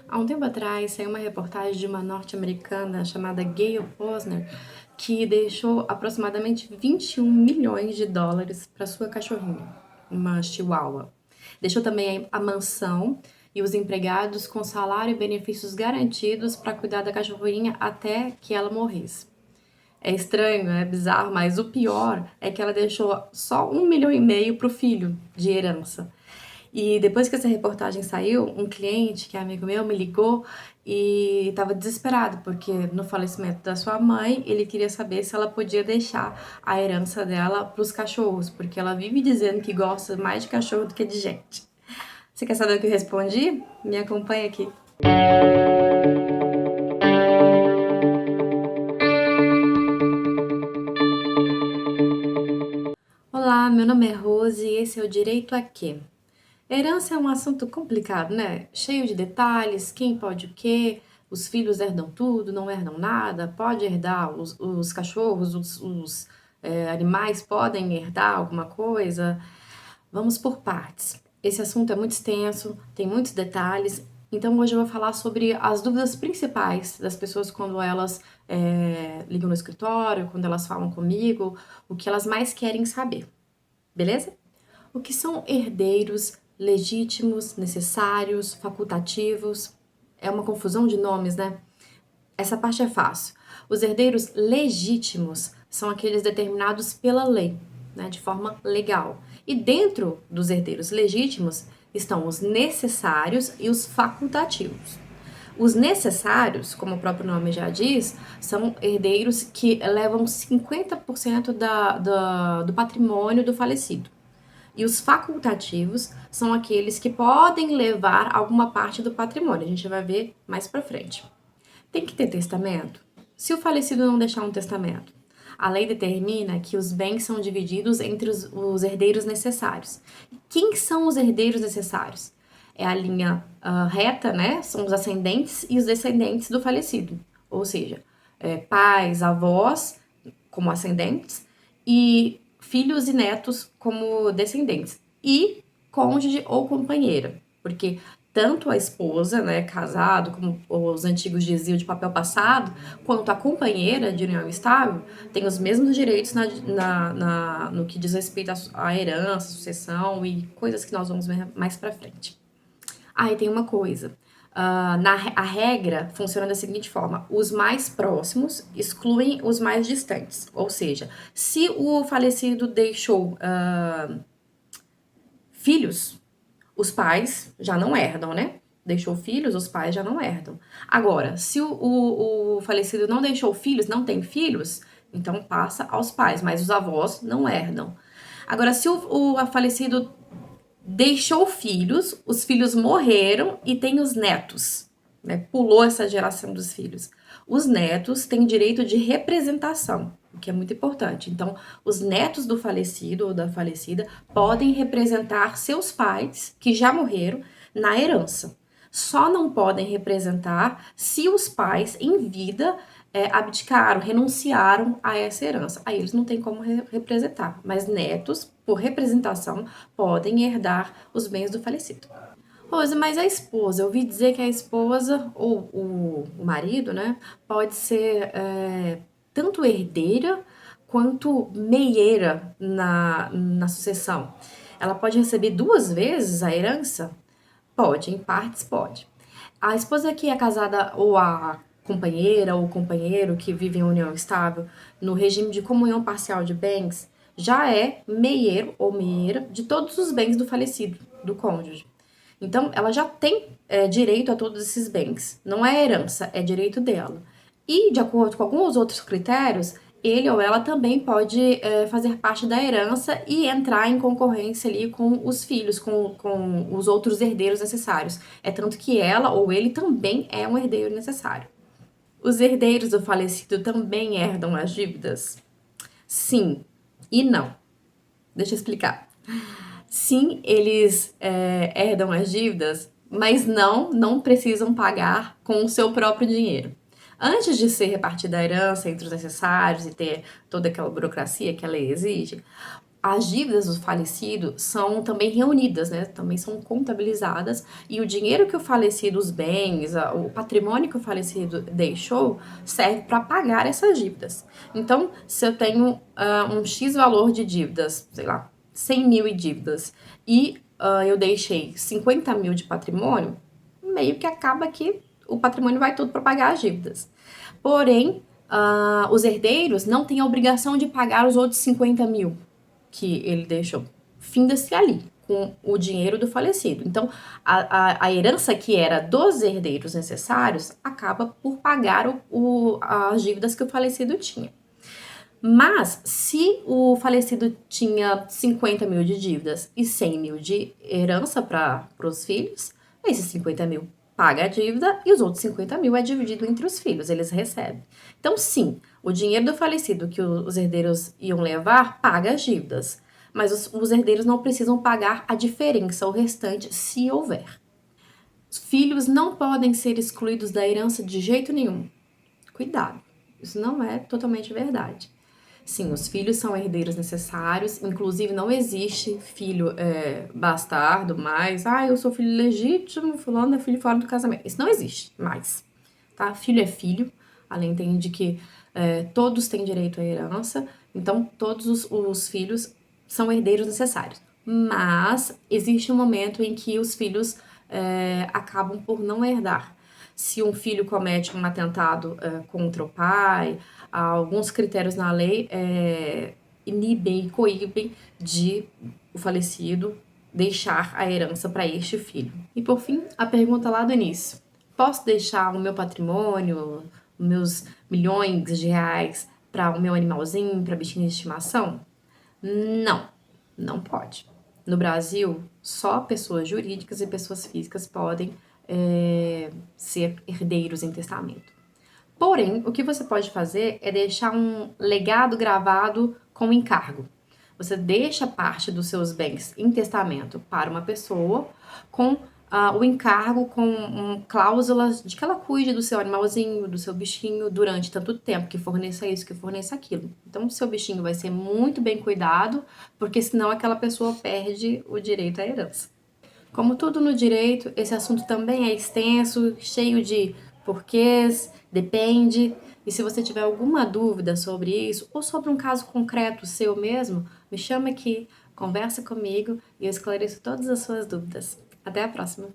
Há um tempo atrás, saiu uma reportagem de uma norte-americana chamada Gayle Posner, que deixou aproximadamente 21 milhões de dólares para sua cachorrinha, uma chihuahua. Deixou também a mansão e os empregados com salário e benefícios garantidos para cuidar da cachorrinha até que ela morresse. É estranho, é bizarro, mas o pior é que ela deixou só 1,5 milhão pro filho de herança. E depois que essa reportagem saiu, um cliente, que é amigo meu, me ligou e estava desesperado, porque no falecimento da sua mãe, ele queria saber se ela podia deixar a herança dela para os cachorros, porque ela vive dizendo que gosta mais de cachorro do que de gente. Você quer saber o que eu respondi? Me acompanha aqui. Olá, meu nome é Rose e esse é o Direito a Quê? Herança é um assunto complicado, né? Cheio de detalhes, quem pode o quê, os filhos herdam tudo, não herdam nada, pode herdar, os cachorros, os animais podem herdar alguma coisa. Vamos por partes. Esse assunto é muito extenso, tem muitos detalhes, então hoje eu vou falar sobre as dúvidas principais das pessoas quando elas ligam no escritório, quando elas falam comigo, o que elas mais querem saber, beleza? O que são herdeiros legítimos, necessários, facultativos? É uma confusão de nomes, né? Essa parte é fácil. Os herdeiros legítimos são aqueles determinados pela lei, né, de forma legal. E dentro dos herdeiros legítimos estão os necessários e os facultativos. Os necessários, como o próprio nome já diz, são herdeiros que levam 50% do patrimônio do falecido. E os facultativos são aqueles que podem levar alguma parte do patrimônio. A gente vai ver mais pra frente. Tem que ter testamento? Se o falecido não deixar um testamento, a lei determina que os bens são divididos entre os herdeiros necessários. Quem são os herdeiros necessários? É a linha reta, né? São os ascendentes e os descendentes do falecido. Ou seja, pais, avós como ascendentes e filhos e netos como descendentes. E cônjuge ou companheira, porque tanto a esposa, né, casado, como os antigos diziam de papel passado, quanto a companheira de união estável, tem os mesmos direitos no que diz respeito à herança, sucessão e coisas que nós vamos ver mais pra frente. Ah, e tem uma coisa. A regra funciona da seguinte forma: os mais próximos excluem os mais distantes. Ou seja, se o falecido deixou filhos, os pais já não herdam, né? Deixou filhos, os pais já não herdam. Agora, se o falecido não deixou filhos, não tem filhos, então passa aos pais, mas os avós não herdam. Agora, se o falecido deixou filhos, os filhos morreram e tem os netos, né? Pulou essa geração dos filhos. Os netos têm direito de representação, o que é muito importante. Então, os netos do falecido ou da falecida podem representar seus pais, que já morreram, na herança. Só não podem representar se os pais, em vida, abdicaram, renunciaram a essa herança. Aí eles não têm como representar, mas netos, por representação, podem herdar os bens do falecido. Rose, mas a esposa, eu ouvi dizer que a esposa ou o marido, né, pode ser tanto herdeira quanto meieira na sucessão. Ela pode receber duas vezes a herança? Pode, em partes pode. A esposa que é casada ou a companheira ou companheiro que vive em união estável no regime de comunhão parcial de bens já é meieiro ou meieira de todos os bens do falecido, do cônjuge. Então, ela já tem direito a todos esses bens. Não é herança, é direito dela. E, de acordo com alguns outros critérios, ele ou ela também pode fazer parte da herança e entrar em concorrência ali com os filhos, com os outros herdeiros necessários. É tanto que ela ou ele também é um herdeiro necessário. Os herdeiros do falecido também herdam as dívidas? Sim e não. Deixa eu explicar. Sim, eles herdam as dívidas, mas não precisam pagar com o seu próprio dinheiro. Antes de ser repartida a herança entre os necessários e ter toda aquela burocracia que a lei exige, as dívidas do falecido são também reunidas, né? Também são contabilizadas e o dinheiro que o falecido, os bens, o patrimônio que o falecido deixou serve para pagar essas dívidas. Então, se eu tenho um X valor de dívidas, sei lá, 100 mil em dívidas e eu deixei 50 mil de patrimônio, meio que acaba que o patrimônio vai tudo para pagar as dívidas. Porém, os herdeiros não têm a obrigação de pagar os outros 50 mil que ele deixou. Finda-se ali, com o dinheiro do falecido. Então, a herança que era dos herdeiros necessários acaba por pagar as dívidas que o falecido tinha. Mas, se o falecido tinha 50 mil de dívidas e 100 mil de herança para os filhos, esses 50 mil paga a dívida e os outros 50 mil é dividido entre os filhos, eles recebem. Então, sim, o dinheiro do falecido que os herdeiros iam levar paga as dívidas, mas os herdeiros não precisam pagar a diferença, o restante, se houver. Os filhos não podem ser excluídos da herança de jeito nenhum. Cuidado, isso não é totalmente verdade. Sim, os filhos são herdeiros necessários, inclusive não existe filho bastardo mais. Eu sou filho legítimo, fulano é filho fora do casamento. Isso não existe mais, tá? Filho é filho, além de que todos têm direito à herança, então todos os filhos são herdeiros necessários. Mas existe um momento em que os filhos acabam por não herdar. Se um filho comete um atentado contra o pai, alguns critérios na lei inibem e coíbem de o falecido deixar a herança para este filho. E por fim, a pergunta lá do início: posso deixar o meu patrimônio, os meus milhões de reais para o meu animalzinho, para bichinho de estimação? Não, não pode. No Brasil, só pessoas jurídicas e pessoas físicas podem ser herdeiros em testamento. Porém, o que você pode fazer é deixar um legado gravado com encargo. Você deixa parte dos seus bens em testamento para uma pessoa com o encargo, com cláusulas de que ela cuide do seu animalzinho, do seu bichinho durante tanto tempo, que forneça isso, que forneça aquilo. Então, o seu bichinho vai ser muito bem cuidado, porque senão aquela pessoa perde o direito à herança. Como tudo no direito, esse assunto também é extenso, cheio de porquês, depende. E se você tiver alguma dúvida sobre isso, ou sobre um caso concreto seu mesmo, me chama aqui, conversa comigo e eu esclareço todas as suas dúvidas. Até a próxima!